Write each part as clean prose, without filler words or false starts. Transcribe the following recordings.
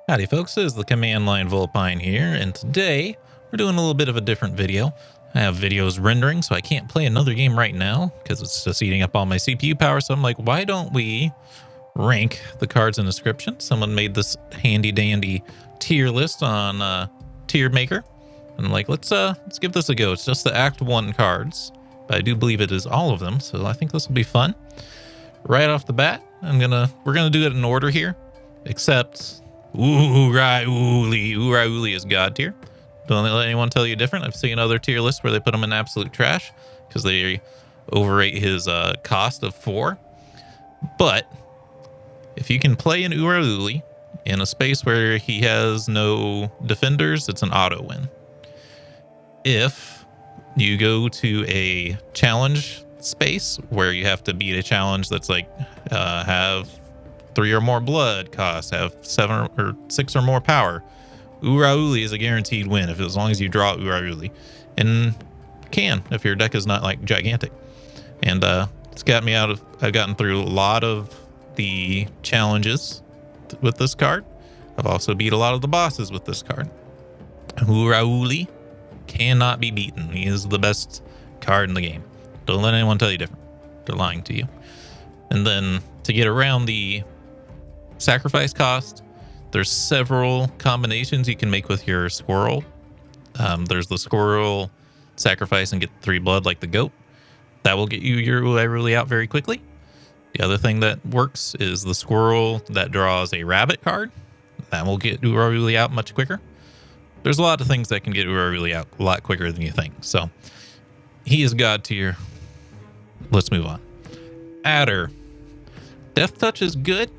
Howdy folks, this is the command line Vulpine here, and today we're doing a little bit of a different video. I have videos rendering, so I can't play another game right now because it's just eating up all my CPU power. So I'm like, why don't we rank the cards in Inscryption? Someone made this handy dandy tier list on Tier Maker. And I'm like, let's give this a go. It's just the Act 1 cards, but I do believe it is all of them, so I think this will be fun. Right off the bat, we're gonna do it in order here, except URAYULI is God tier. Don't let anyone tell you different. I've seen other tier lists where they put him in absolute trash because they overrate his cost of 4. But if you can play an URAYULI in a space where he has no defenders, it's an auto win. If you go to a challenge space where you have to beat a challenge that's like have 3 or more blood cost, have 7 or 6 or more power, URAYULI is a guaranteed win as long as you draw URAYULI, and can if your deck is not like gigantic. And it's got me I've gotten through a lot of the challenges with this card. I've also beat a lot of the bosses with this card. URAYULI cannot be beaten. He is the best card in the game. Don't let anyone tell you different. They're lying to you. And then to get around the sacrifice cost, there's several combinations you can make with your squirrel. There's the squirrel sacrifice and get 3 blood like the goat. That will get you your URAYULI out very quickly. The other thing that works is the squirrel that draws a rabbit card. That will get URAYULI out much quicker. There's a lot of things that can get URAYULI out a lot quicker than you think. So he is God tier. Let's move on. Adder. Death touch is good.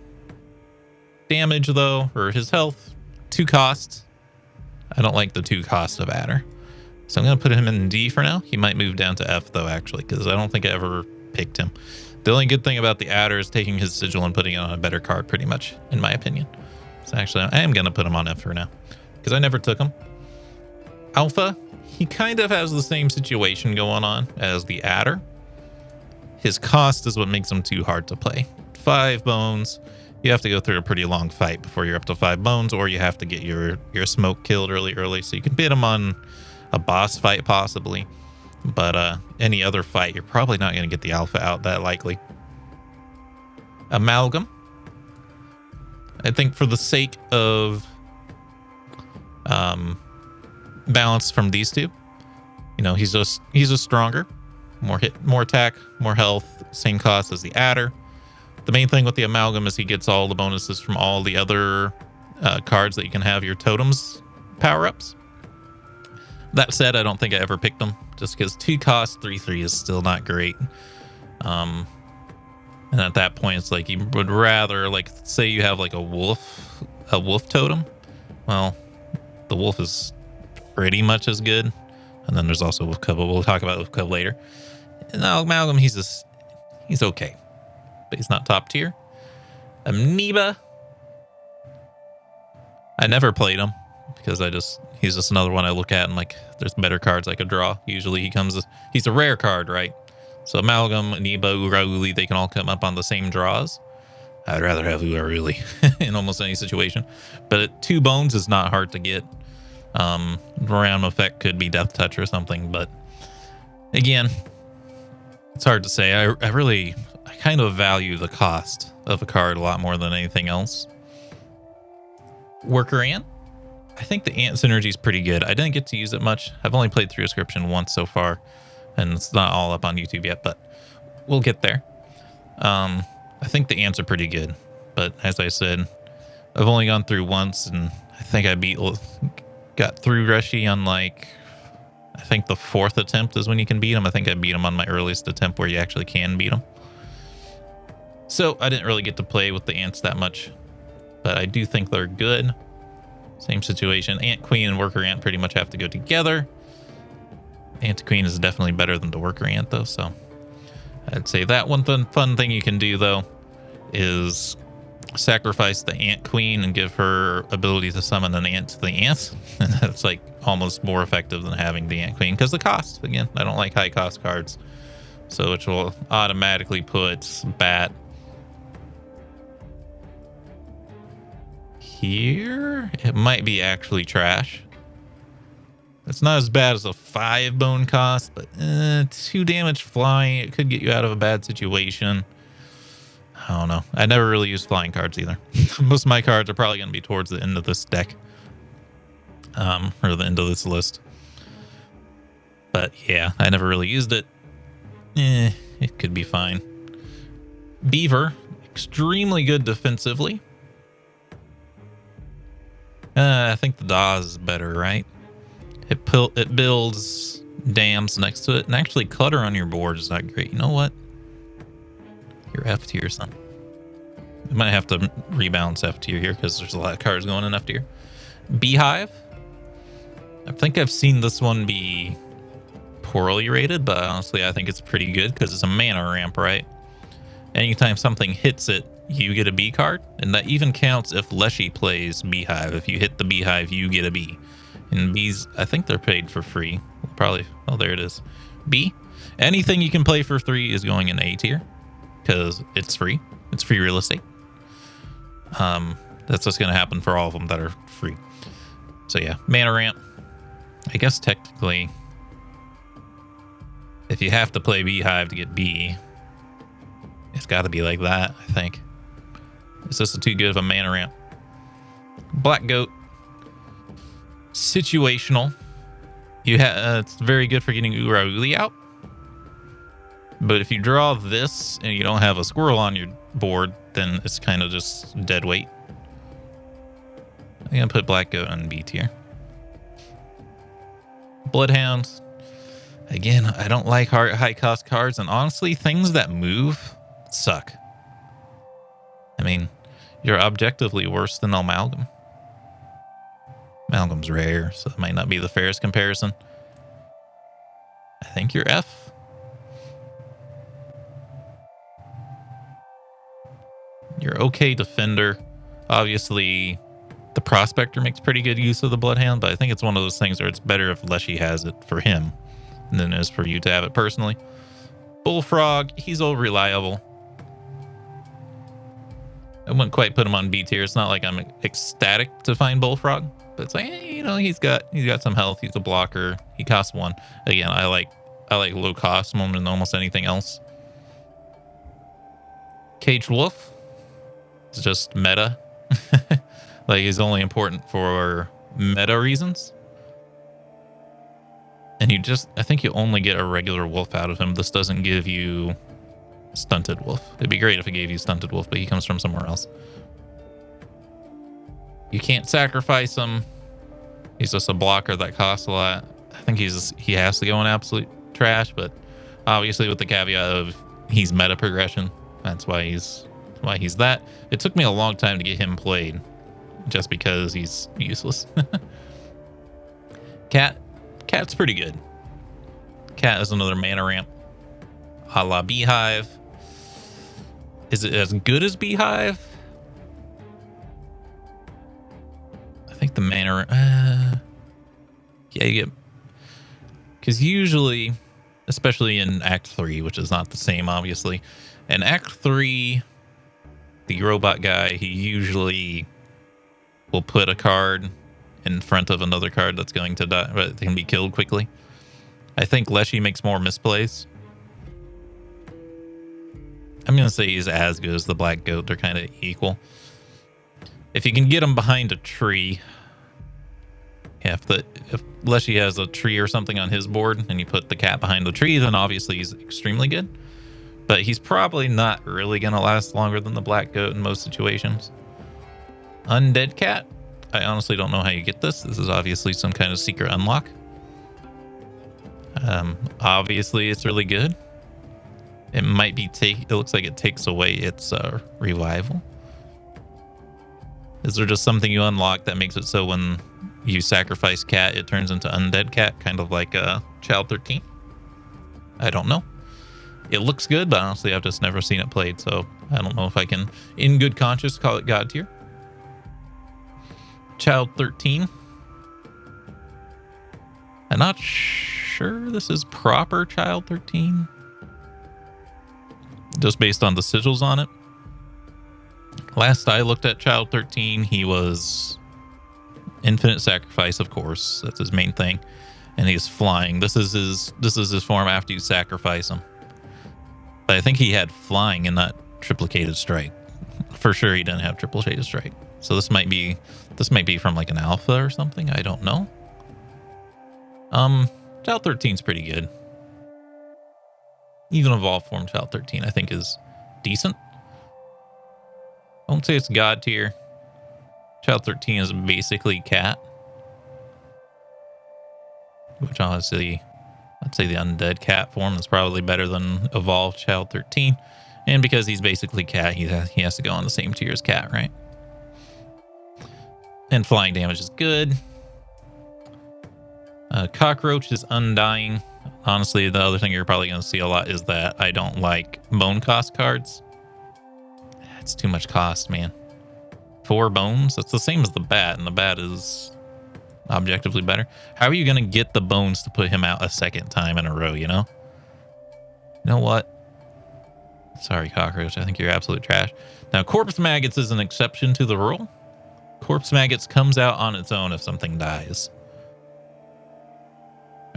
Damage though, or his health, 2 costs. I don't like the 2 costs of Adder, so I'm gonna put him in D for now. He might move down to F though, actually, because I don't think I ever picked him. The only good thing about the Adder is taking his sigil and putting it on a better card, pretty much, in my opinion. So actually, I am gonna put him on F for now because I never took him. Alpha, he kind of has the same situation going on as the Adder. His cost is what makes him too hard to play. 5 bones. You have to go through a pretty long fight before you're up to 5 bones, or you have to get your smoke killed early. So you can beat him on a boss fight possibly, but any other fight, you're probably not going to get the alpha out that likely. Amalgam. I think for the sake of balance from these two, you know, he's just stronger, more hit, more attack, more health, same cost as the Adder. The main thing with the Amalgam is he gets all the bonuses from all the other cards that you can have your totems power-ups. That said, I don't think I ever picked them, just because 2 cost, 3/3 is still not great. And at that point, it's like you would rather, like, say you have like a wolf totem. Well, the wolf is pretty much as good. And then there's also Wolf Cub, but we'll talk about Wolf Cub later. Now, Amalgam, he's okay, but he's not top tier. Amoeba. I never played him because he's just another one I look at and like, there's better cards I could draw. Usually he's a rare card, right? So Amalgam, Amoeba, URAYULI, they can all come up on the same draws. I'd rather have URAYULI in almost any situation. But 2 bones is not hard to get. Round effect could be Death Touch or something, but again, it's hard to say. I kind of value the cost of a card a lot more than anything else. Worker Ant. I think the Ant synergy is pretty good. I didn't get to use it much. I've only played through Inscryption once so far, and it's not all up on YouTube yet, but we'll get there. I think the Ants are pretty good, but as I said, I've only gone through once, and I think I got through Leshy on like, I think the 4th attempt is when you can beat him. I think I beat him on my earliest attempt where you actually can beat him. So I didn't really get to play with the Ants that much, but I do think they're good. Same situation. Ant Queen and Worker Ant pretty much have to go together. Ant Queen is definitely better than the Worker Ant though, so I'd say that one fun thing you can do though is sacrifice the Ant Queen and give her ability to summon an ant to the ants. And that's like almost more effective than having the Ant Queen because the cost, again, I don't like high cost cards, so which will automatically put Bat here. It might be actually trash. It's not as bad as a 5 bone cost, but 2 damage flying. It could get you out of a bad situation. I don't know. I never really use flying cards either. Most of my cards are probably going to be towards the end of this deck. Or the end of this list. But yeah, I never really used it. It could be fine. Beaver, extremely good defensively. I think the Dawes is better, right? It builds dams next to it, and actually clutter on your board is not great. You know what? You're F tier, son. I might have to rebalance F tier here because there's a lot of cards going in F tier. Beehive. I think I've seen this one be poorly rated, but honestly, I think it's pretty good because it's a mana ramp, right? Anytime something hits it, you get a B card, and that even counts if Leshy plays Beehive. If you hit the Beehive, you get a B. And B's, I think they're paid for free. Probably. Oh, there it is. B. Anything you can play for 3 is going in A tier because it's free. It's free real estate. That's what's going to happen for all of them that are free. So yeah, mana ramp. I guess technically, if you have to play Beehive to get B, it's got to be like that, I think. It's just too good of a mana ramp. Black Goat. Situational. It's very good for getting URAYULI out. But if you draw this and you don't have a squirrel on your board, then it's kind of just dead weight. I'm going to put Black Goat on B tier. Bloodhounds. Again, I don't like high cost cards, and honestly, things that move suck. I mean, you're objectively worse than Amalgam. Amalgam's rare, so it might not be the fairest comparison. I think you're F. You're okay defender. Obviously, the Prospector makes pretty good use of the Bloodhound, but I think it's one of those things where it's better if Leshy has it for him than it is for you to have it personally. Bullfrog, he's all reliable. I wouldn't quite put him on B tier. It's not like I'm ecstatic to find Bullfrog, but it's like, you know, he's got some health. He's a blocker. He costs 1. Again, I like low cost more than almost anything else. Caged Wolf is just meta. Like, he's only important for meta reasons. And I think you only get a regular wolf out of him. This doesn't give you Stunted Wolf. It'd be great if it gave you Stunted Wolf, but he comes from somewhere else. You can't sacrifice him. He's just a blocker that costs a lot. I think he has to go in absolute trash, but obviously with the caveat of he's meta progression. That's why he's that. It took me a long time to get him played, just because he's useless. Cat's pretty good. Cat is another mana ramp. A la Beehive. Is it as good as Beehive? I think the mana... yeah, you get... Because usually, especially in Act 3, which is not the same, obviously. In Act 3, the robot guy, he usually will put a card in front of another card that's going to die, but can be killed quickly. I think Leshy makes more misplays. I'm going to say he's as good as the Black Goat. They're kind of equal. If you can get him behind a tree, yeah, if Leshy has a tree or something on his board and you put the cat behind the tree, then obviously he's extremely good. But he's probably not really going to last longer than the Black Goat in most situations. Undead Cat. I honestly don't know how you get this. This is obviously some kind of secret unlock. Obviously, it's really good. It might be it looks like it takes away its revival. Is there just something you unlock that makes it so when you sacrifice cat, it turns into undead cat, kind of like Child 13? I don't know. It looks good, but honestly, I've just never seen it played, so I don't know if I can, in good conscience, call it God tier. Child 13. I'm not sure this is proper Child 13. Just based on the sigils on it. Last I looked at Child 13, he was infinite sacrifice, of course. That's his main thing. And he's flying. This is his form after you sacrifice him. But I think he had flying and not triplicated strike. For sure he didn't have triplicated strike. So this might be from like an alpha or something. I don't know. Child 13's pretty good. Even evolved form Child 13 I think is decent. I won't say it's god tier. Child 13 is basically cat. Which honestly, I'd say the undead cat form is probably better than evolved Child 13. And because he's basically cat, he has to go on the same tier as cat, right? And flying damage is good. Cockroach is undying. Honestly, the other thing you're probably going to see a lot is that I don't like bone cost cards. It's too much cost, man. 4 bones? That's the same as the bat, and the bat is objectively better. How are you going to get the bones to put him out a second time in a row, you know? You know what? Sorry, Cockroach. I think you're absolute trash. Now, Corpse Maggots is an exception to the rule. Corpse Maggots comes out on its own if something dies.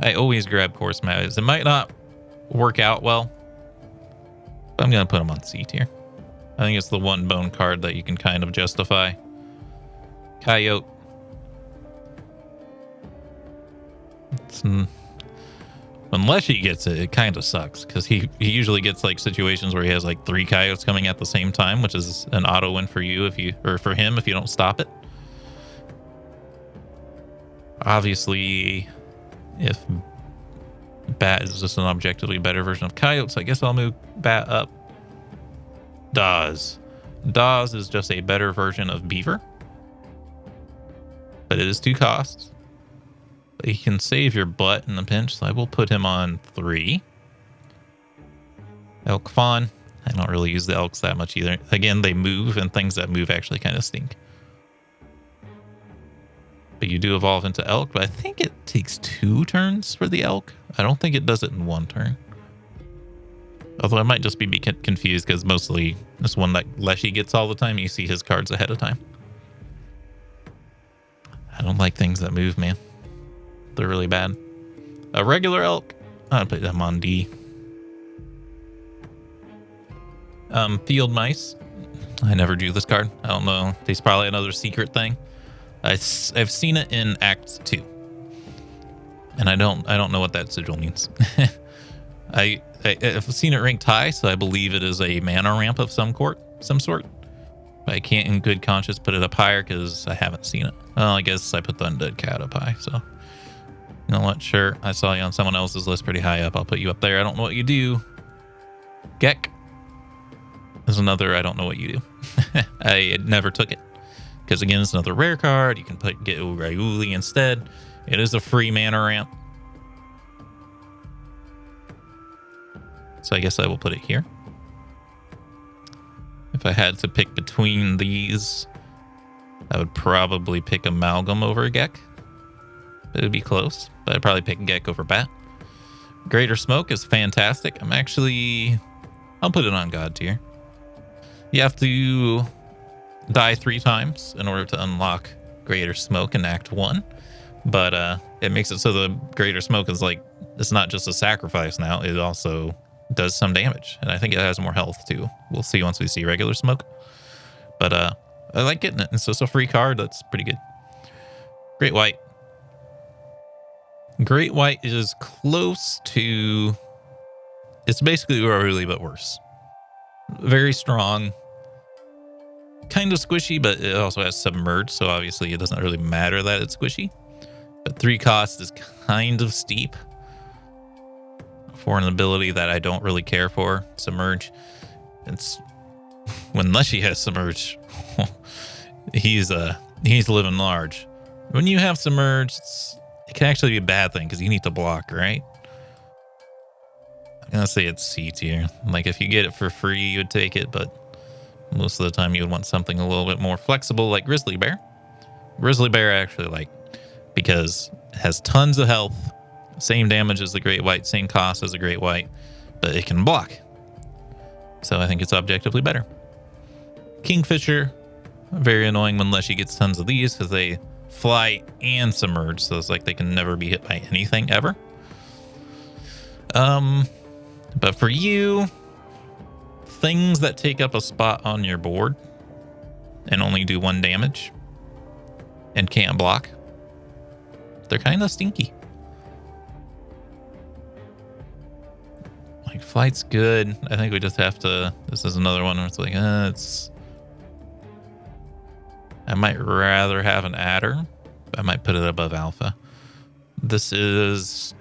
I always grab Corpse Maggots. It might not work out well, but I'm going to put them on C tier. I think it's the one bone card that you can kind of justify. Coyote. When Leshy gets it, it kind of sucks because he usually gets like situations where he has like 3 coyotes coming at the same time, which is an auto win for you for him if you don't stop it. Obviously, if Bat is just an objectively better version of coyotes, I guess I'll move Bat up. Dawes is just a better version of beaver, but it is 2 costs. He can save your butt in the pinch, so I will put him on 3. Elk Fawn. I don't really use the elks that much either. Again, they move, and things that move actually kind of stink. But you do evolve into elk, but I think it takes 2 turns for the elk. I don't think it does it in 1 turn. Although I might just be confused because mostly this one that Leshy gets all the time, you see his cards ahead of time. I don't like things that move, man. They're really bad. A regular elk, I'll put them on D. Field mice. I never drew this card. I don't know. There's probably another secret thing. I've seen it in Act 2, and I don't know what that sigil means. I've seen it ranked high, so I believe it is a mana ramp of some sort. But I can't, in good conscience, put it up higher because I haven't seen it. Well, I guess I put the undead cat up high. So you know what? Sure, I saw you on someone else's list pretty high up. I'll put you up there. I don't know what you do. Gek is another. I don't know what you do. I never took it. Because again, it's another rare card. You can get URAYULI instead. It is a free mana ramp. So I guess I will put it here. If I had to pick between these, I would probably pick Amalgam over Gek. It would be close, but I'd probably pick Gek over Bat. Greater Smoke is fantastic. I'll put it on God tier. You have to die 3 times in order to unlock Greater Smoke in Act 1. But it makes it so the Greater Smoke is like, it's not just a sacrifice now, it also does some damage. And I think it has more health too. We'll see once we see Regular Smoke. But I like getting it. It's just a free card. That's pretty good. Great White. Great White is close to... It's basically URAYULI, but worse. Very strong. Kind of squishy, but it also has Submerge, so obviously it doesn't really matter that it's squishy. But 3 cost is kind of steep for an ability that I don't really care for. Submerge. It's when Leshy has Submerge, he's living large. When you have Submerge, it can actually be a bad thing because you need to block, right? I'm gonna say it's C tier. Like if you get it for free, you would take it, but most of the time you would want something a little bit more flexible, like Grizzly Bear. Grizzly Bear I actually like because it has tons of health, same damage as the Great White, same cost as the Great White, but it can block. So I think it's objectively better. Kingfisher, very annoying when Leshy gets tons of these because they fly and submerge, so it's like they can never be hit by anything ever. But for you, things that take up a spot on your board and only do 1 damage and can't block, they're kind of stinky. Like, flight's good. I think we just have to... This is another one where it's like, it's... I might rather have an adder. I might put it above alpha. This is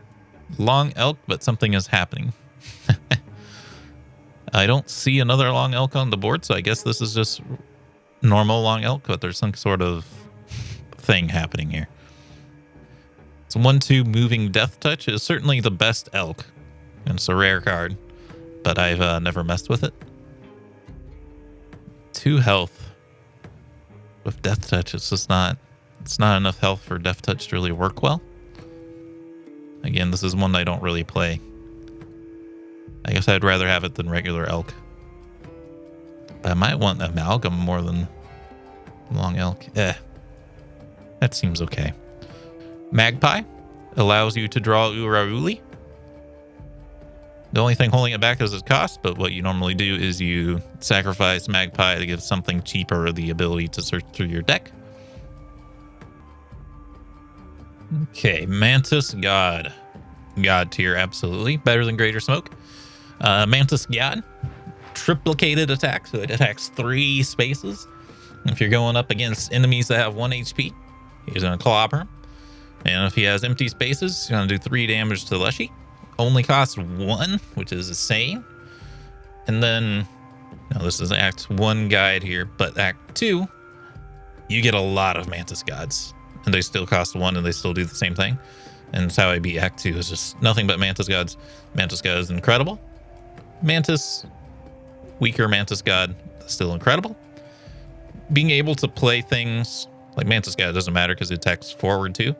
long elk, but something is happening. I don't see another long elk on the board, so I guess this is just normal long elk, but there's some sort of thing happening here. It's 1/2 moving death touch. Is certainly the best elk, and it's a rare card, but I've never messed with it. 2 health with death touch. It's just not. It's not enough health for death touch to really work well. Again, this is one I don't really play. I guess I'd rather have it than regular elk. But I might want amalgam more than long elk. That seems okay. Magpie allows you to draw URAYULI. The only thing holding it back is its cost, but what you normally do is you sacrifice Magpie to give something cheaper the ability to search through your deck. Okay, Mantis God. God tier, absolutely. Better than Greater Smoke. Mantis God. Triplicated attack, so it attacks 3 spaces. If you're going up against enemies that have 1 HP, he's going to clobber him. And if he has empty spaces, he's going to do 3 damage to Leshy. Only costs 1, which is insane. And then, now this is Act 1 guide here, but Act 2, you get a lot of Mantis Gods. And they still cost 1 and they still do the same thing. And that's how I beat Act 2, is just nothing but Mantis Gods. Mantis God is incredible. Mantis, weaker Mantis God, still incredible. Being able to play things like Mantis God doesn't matter because it attacks forward too.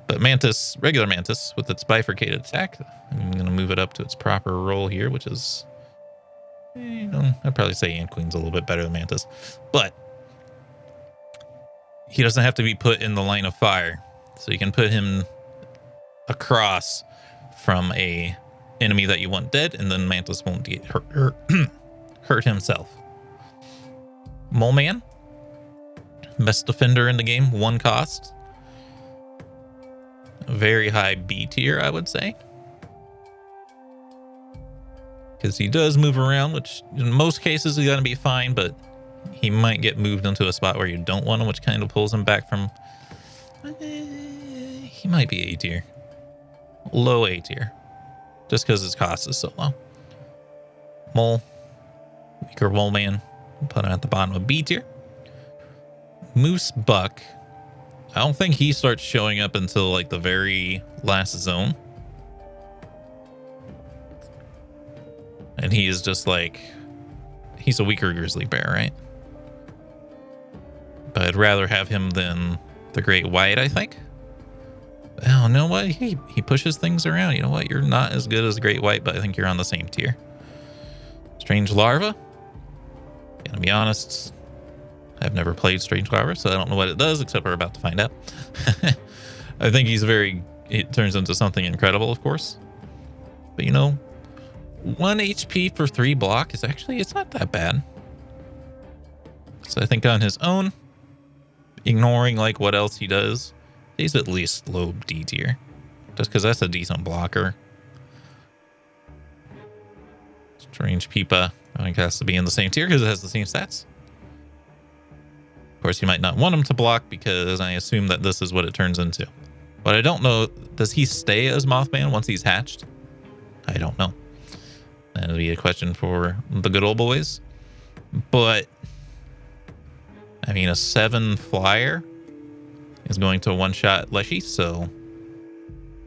But Mantis, regular Mantis, with its bifurcated attack, I'm going to move it up to its proper role here, which is, I'd probably say Ant Queen's a little bit better than Mantis. But he doesn't have to be put in the line of fire. So you can put him across from a enemy that you want dead, and then Mantis won't get hurt himself. Mole Man, best defender in the game, 1 cost. Very high B tier, I would say. Because he does move around, which in most cases is going to be fine, but he might get moved into a spot where you don't want him, which kind of pulls him back from... he might be A tier. Low A tier. Just because his cost is so low. Mole. Weaker Mole Man. Put him at the bottom of B tier. Moose Buck. I don't think he starts showing up until like the very last zone. And he is just like... he's a weaker grizzly bear, right? But I'd rather have him than the Great White, I think. Oh, no, what? He pushes things around. You know what? You're not as good as the Great White, but I think you're on the same tier. Strange Larva. Gonna be honest, I've never played Strange Larva, so I don't know what it does, except we're about to find out. I think he's it turns into something incredible, of course. But you know, 1 HP for 3 block is actually, it's not that bad. So I think on his own, ignoring like what else he does, he's at least low D tier. Just because that's a decent blocker. Strange Peepa, I think, has to be in the same tier because it has the same stats. Of course, you might not want him to block because I assume that this is what it turns into. But I don't know, does he stay as Mothman once he's hatched? I don't know. That'll be a question for the good old boys. But, I mean, a 7 flyer is going to one-shot Leshy, so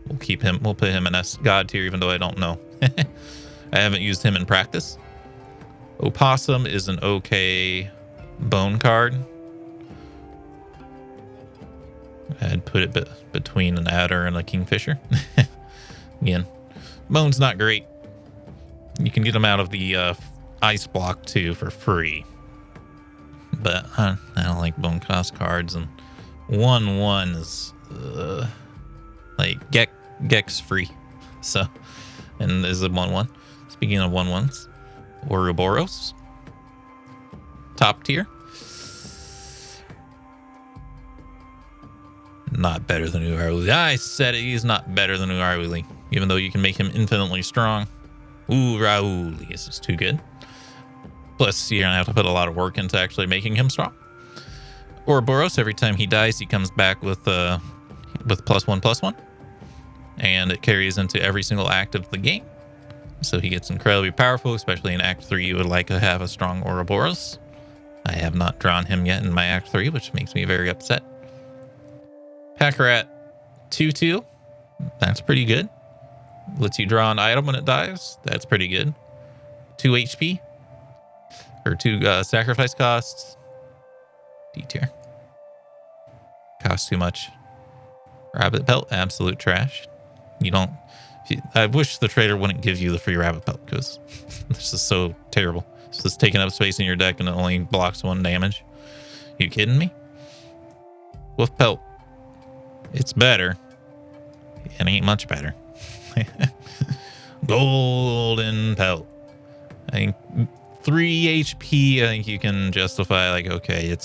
we'll put him in S God tier, even though I don't know. I haven't used him in practice. Opossum is an okay bone card. I'd put it between an adder and a kingfisher. Again, bone's not great. You can get them out of the ice block too for free. but I don't like bone cost cards, and 1/1 is like Gex free. So, and is it 1/1? Speaking of 1/1s, Ouroboros, top tier. Not better than URAYULI. I said it, he's not better than URAYULI, even though you can make him infinitely strong. URAYULI is just too good. Plus, you're gonna have to put a lot of work into actually making him strong. Ouroboros, every time he dies, he comes back with +1/+1, and it carries into every single act of the game. So he gets incredibly powerful, especially in Act 3. You would like to have a strong Ouroboros. I have not drawn him yet in my Act 3, which makes me very upset. Packrat 2/2. That's pretty good. Lets you draw an item when it dies. That's pretty good. 2 HP. Or 2 sacrifice costs. D tier. Costs too much. Rabbit pelt, absolute trash. You don't... I wish the trader wouldn't give you the free rabbit pelt, because this is so terrible. It's just taking up space in your deck and it only blocks 1 damage. You kidding me? Wolf pelt. It's better. It ain't much better. Golden pelt. I think 3 HP. I think you can justify, like, okay,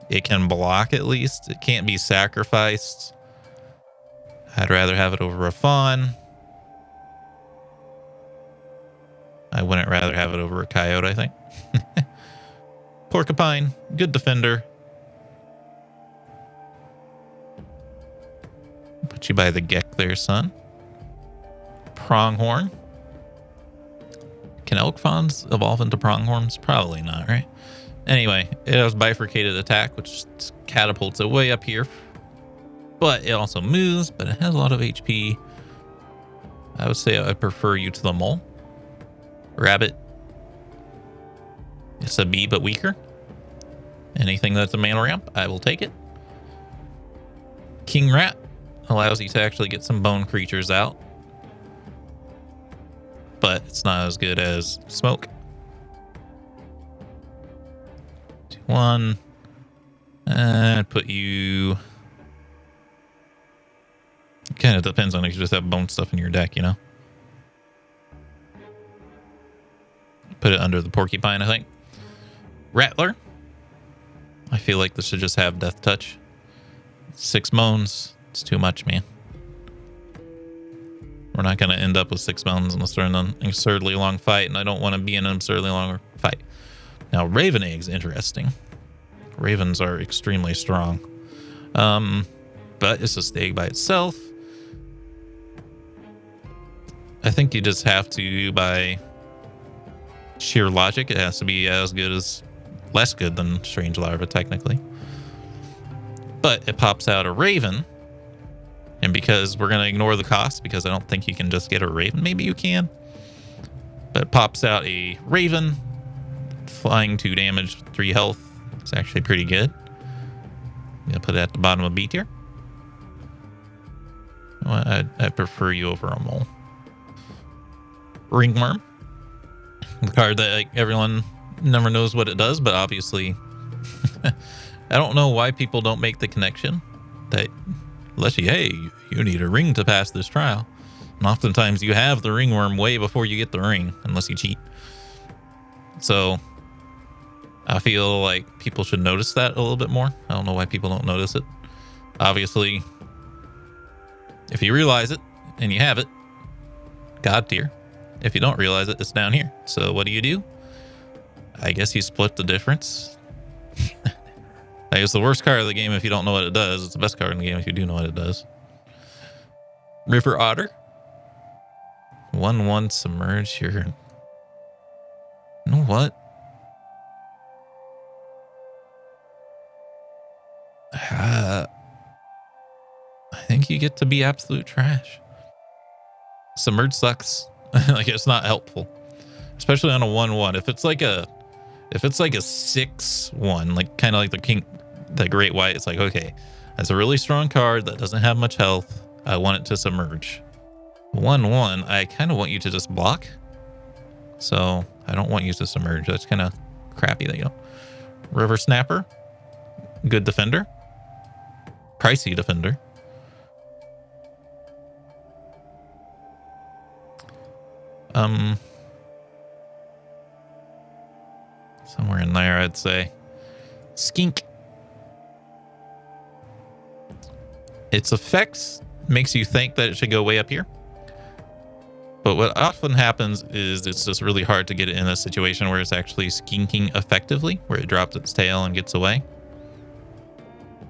it can block at least. It can't be sacrificed. I'd rather have it over a fawn. I wouldn't rather have it over a coyote, I think. Porcupine, good defender. Put you by the Gek there, son. Pronghorn. Can elk fawns evolve into pronghorns? Probably not, right? Anyway, it has bifurcated attack, which catapults it way up here. But it also moves, but it has a lot of HP. I would say I prefer you to the mole. Rabbit. It's a bee, but weaker. Anything that's a mana ramp, I will take it. King Rat allows you to actually get some bone creatures out. But it's not as good as Smoke. 2/1. And put you... Kind of depends on if you just have bone stuff in your deck, you know? Put it under the Porcupine, I think. Rattler. I feel like this should just have Death Touch. 6 moans. It's too much, man. We're not going to end up with 6 moans unless we're in an absurdly long fight, and I don't want to be in an absurdly long fight. Now, Raven Egg's interesting. Ravens are extremely strong. But it's just egg by itself. I think you just have to, by sheer logic, it has to be as good as, less good than Strange Larva, technically. But it pops out a Raven, and because we're going to ignore the cost, because I don't think you can just get a Raven, maybe you can, but it pops out a Raven, flying 2 damage, 3 health. It's actually pretty good. I'm going to put it at the bottom of B tier. Well, I prefer you over a mole. Ringworm. The card that, like, everyone never knows what it does, but obviously I don't know why people don't make the connection that, Leshy, hey, you need a ring to pass this trial. And oftentimes you have the ringworm way before you get the ring, unless you cheat. So I feel like people should notice that a little bit more. I don't know why people don't notice it. Obviously, if you realize it and you have it, God tier. If you don't realize it, it's down here. So what do? I guess you split the difference. It's the worst card of the game if you don't know what it does. It's the best card in the game if you do know what it does. River Otter. 1/1 submerge here. You know what? I think you get to be absolute trash. Submerge sucks. Like, it's not helpful, especially on a 1/1. If it's like a 6/1, like kind of like the Great White, it's like, okay, that's a really strong card that doesn't have much health. I want it to submerge. 1/1, I kind of want you to just block. So I don't want you to submerge. That's kind of crappy, you know. River Snapper, good defender. Pricey defender. Somewhere in there, I'd say. Skink. Its effects makes you think that it should go way up here. But what often happens is it's just really hard to get it in a situation where it's actually skinking effectively, where it drops its tail and gets away.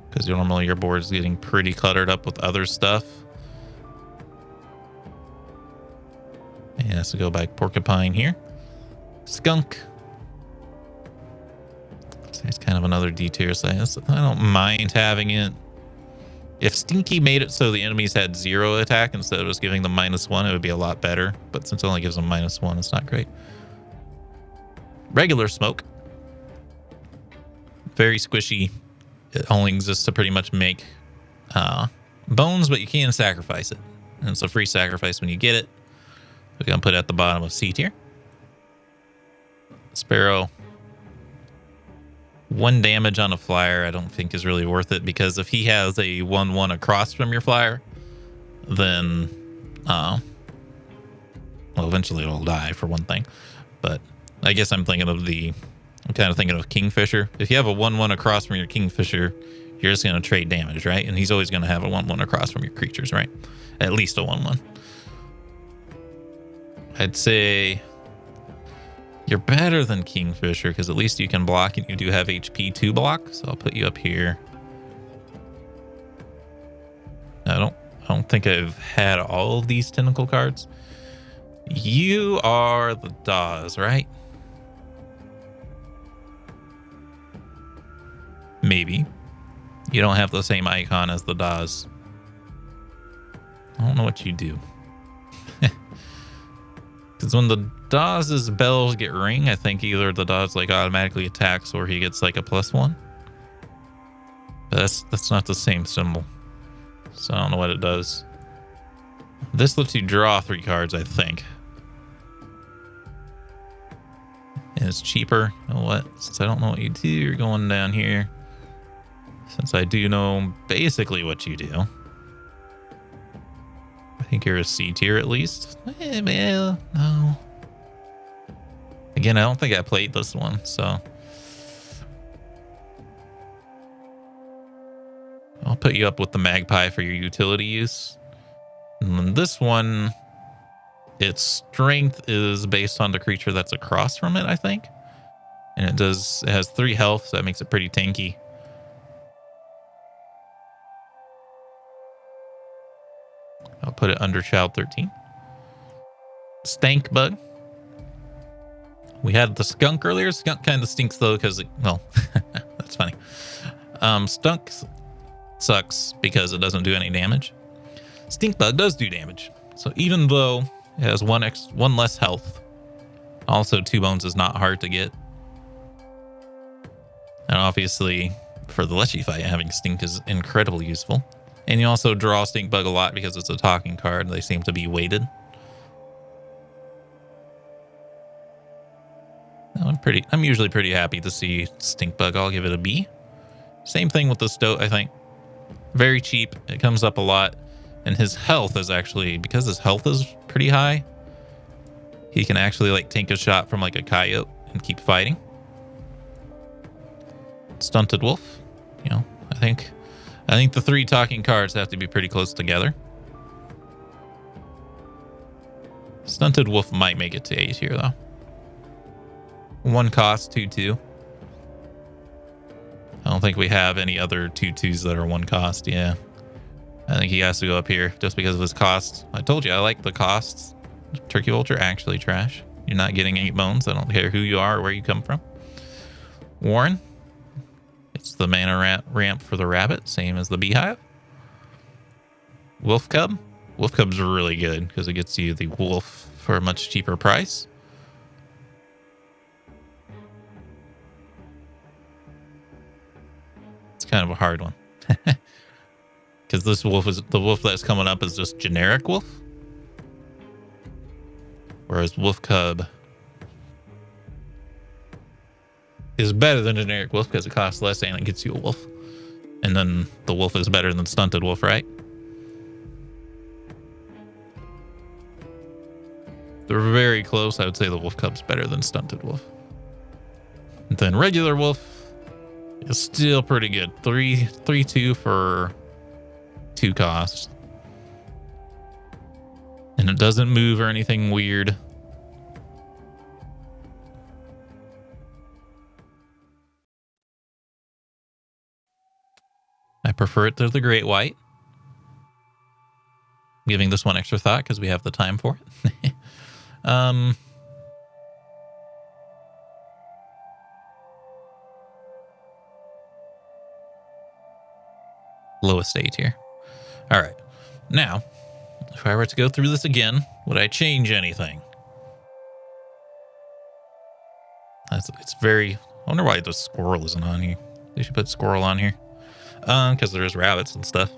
Because normally your board is getting pretty cluttered up with other stuff. And it has to go by Porcupine here. Skunk. So it's kind of another D tier, so I don't mind having it. If Stinky made it so the enemies had 0 attack instead of just giving them -1, it would be a lot better. But since it only gives them -1, it's not great. Regular Smoke. Very squishy. It only exists to pretty much make bones, but you can sacrifice it. And it's a free sacrifice when you get it. We're going to put it at the bottom of C tier. Sparrow. 1 damage on a flyer I don't think is really worth it, because if he has a 1/1 across from your flyer, then well, eventually it'll die for one thing. But I guess I'm kind of thinking of Kingfisher. If you have a 1/1 across from your Kingfisher, you're just going to trade damage, right? And he's always going to have a 1/1 across from your creatures, right? At least a 1/1. I'd say you're better than Kingfisher because at least you can block and you do have HP to block. So I'll put you up here. I don't think I've had all of these tentacle cards. You are the Dawes, right? Maybe. You don't have the same icon as the Dawes. I don't know what you do. Because when the Dawes' bells get ring, I think either the Dawes like automatically attacks or he gets like a +1. But that's not the same symbol. So I don't know what it does. This lets you draw 3 cards, I think. And it's cheaper. You know what? Since I don't know what you do, you're going down here. Since I do know basically what you do. I think you're a C tier at least. Well, no. Again, I don't think I played this one, so. I'll put you up with the Magpie for your utility use. And then this one, its strength is based on the creature that's across from it, I think. And it has 3 health, so that makes it pretty tanky. I'll put it under Child 13. Stank Bug. We had the Skunk earlier. Skunk kind of stinks though because, well, that's funny. Stunk sucks because it doesn't do any damage. Stink Bug does do damage. So even though it has 1 less health, also 2 bones is not hard to get. And obviously for the Leshy fight, having Stink is incredibly useful. And you also draw Stink Bug a lot because it's a talking card. They seem to be weighted. I'm usually pretty happy to see Stink Bug. I'll give it a B. Same thing with the Stoat, I think. Very cheap. It comes up a lot. And his health is actually, because his health is pretty high, he can actually like take a shot from like a coyote and keep fighting. Stunted Wolf. You know, I think the 3 talking cards have to be pretty close together. Stunted Wolf might make it to A tier though. 1 cost, 2/2. I don't think we have any other 2/2s that are 1 cost. Yeah. I think he has to go up here just because of his cost. I told you I like the costs. Turkey Vulture, actually trash. You're not getting 8 bones. I don't care who you are or where you come from. Warren. It's the mana ramp for the rabbit, same as the beehive. Wolf Cub. Wolf Cub's really good because it gets you the wolf for a much cheaper price. It's kind of a hard one. Because this wolf is the wolf that's coming up is just generic wolf. Whereas Wolf Cub is better than a generic wolf because it costs less and it gets you a wolf. And then the wolf is better than stunted wolf, right? They're very close. I would say the wolf cub's better than stunted wolf. And then regular wolf is still pretty good. 3-2 for 2 costs. And it doesn't move or anything weird. I prefer it to the great white. I'm giving this one extra thought because we have the time for it. Lowest A tier. All right. Now, if I were to go through this again, would I change anything? It's very... I wonder why the squirrel isn't on here. They should put squirrel on here. Because there's rabbits and stuff.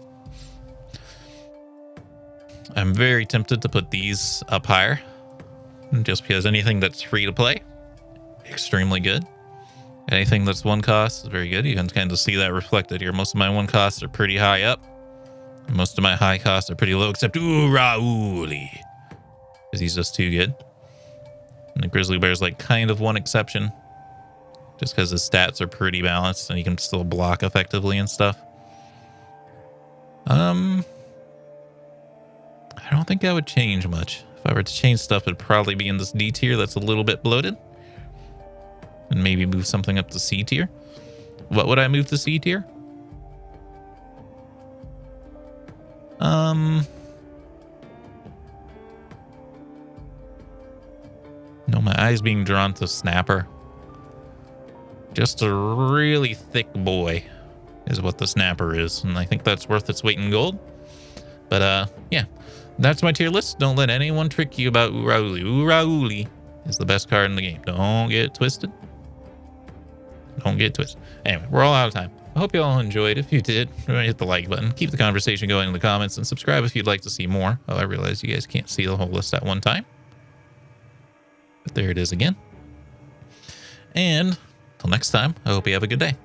I'm very tempted to put these up higher. Just because anything that's free to play, extremely good. Anything that's 1 cost is very good. You can kind of see that reflected here. Most of my 1 costs are pretty high up. Most of my high costs are pretty low, except URAYULI, because he's just too good. And the grizzly bear's like kind of one exception, just because his stats are pretty balanced and he can still block effectively and stuff. I don't think I would change much. If I were to change stuff, it'd probably be in this D tier that's a little bit bloated. And maybe move something up to C tier. What would I move to C tier? No, my eye's being drawn to Snapper. Just a really thick boy is what the Snapper is. And I think that's worth its weight in gold. But yeah, that's my tier list. Don't let anyone trick you about URAYULI. URAYULI is the best card in the game. Don't get twisted. Don't get twisted. Anyway, we're all out of time. I hope you all enjoyed. If you did, hit the like button. Keep the conversation going in the comments and subscribe if you'd like to see more. Oh, I realize you guys can't see the whole list at one time. But there it is again. And till next time, I hope you have a good day.